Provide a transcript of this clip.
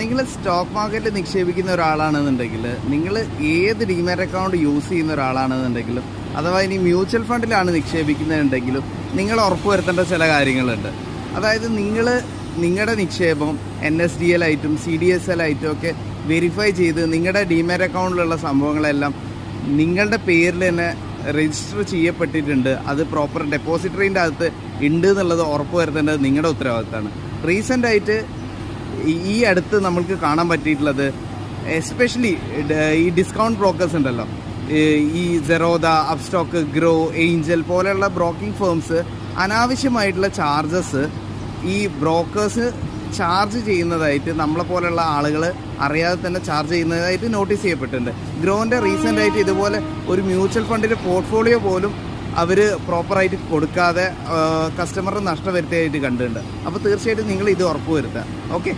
നിങ്ങൾ സ്റ്റോക്ക് മാർക്കറ്റിൽ നിക്ഷേപിക്കുന്ന ഒരാളാണെന്നുണ്ടെങ്കിൽ, നിങ്ങൾ ഏത് ഡിമാറ്റ് അക്കൗണ്ട് യൂസ് ചെയ്യുന്ന ഒരാളാണെന്നുണ്ടെങ്കിലും, അഥവാ ഇനി മ്യൂച്വൽ ഫണ്ടിലാണ് നിക്ഷേപിക്കുന്നതെന്നുണ്ടെങ്കിലും നിങ്ങൾ ഉറപ്പുവരുത്തേണ്ട ചില കാര്യങ്ങളുണ്ട്. അതായത് നിങ്ങളുടെ നിക്ഷേപം NSDL ആയിട്ടും CDSL ആയിട്ടും ഒക്കെ വെരിഫൈ ചെയ്ത് നിങ്ങളുടെ ഡിമാറ്റ് അക്കൗണ്ടിലുള്ള സംഭവങ്ങളെല്ലാം നിങ്ങളുടെ പേരിൽ തന്നെ രജിസ്റ്റർ ചെയ്യപ്പെട്ടിട്ടുണ്ട്, അത് പ്രോപ്പർ ഡെപ്പോസിറ്ററീൻ്റെ അകത്ത് ഉണ്ട് എന്നുള്ളത് ഉറപ്പുവരുത്തേണ്ടത് നിങ്ങളുടെ ഉത്തരവാദിത്തമാണ്. റീസെൻ്റായിട്ട് ഈ അടുത്ത് നമ്മൾക്ക് കാണാൻ പറ്റിയിട്ടുള്ളത്, എസ്പെഷ്യലി ഈ ഡിസ്കൗണ്ട് ബ്രോക്കേഴ്സ് ഉണ്ടല്ലോ, ഈ സെറോദ, അപ്സ്റ്റോക്ക്, ഗ്രോ, ഏഞ്ചൽ പോലെയുള്ള ബ്രോക്കിംഗ് ഫേംസ് അനാവശ്യമായിട്ടുള്ള ചാർജസ് ഈ ബ്രോക്കേഴ്സ് ചാർജ് ചെയ്യുന്നതായിട്ട് നമ്മളെ പോലെയുള്ള ആളുകൾ അറിയാതെ തന്നെ ചാർജ് ചെയ്യുന്നതായിട്ട് നോട്ടീസ് ചെയ്യപ്പെട്ടിട്ടുണ്ട്. ഗ്രോൻ്റെ റീസെൻ്റായിട്ട് ഇതുപോലെ ഒരു മ്യൂച്വൽ ഫണ്ടിൻ്റെ പോർട്ട്ഫോളിയോ പോലും അവർ പ്രോപ്പറായിട്ട് കൊടുക്കാതെ കസ്റ്റമറിന് നഷ്ടം വരുത്തിയായിട്ട് കണ്ടിട്ടുണ്ട്. അപ്പോൾ തീർച്ചയായിട്ടും നിങ്ങൾ ഇത് ഉറപ്പ് വരുത്തുക. ഓക്കെ.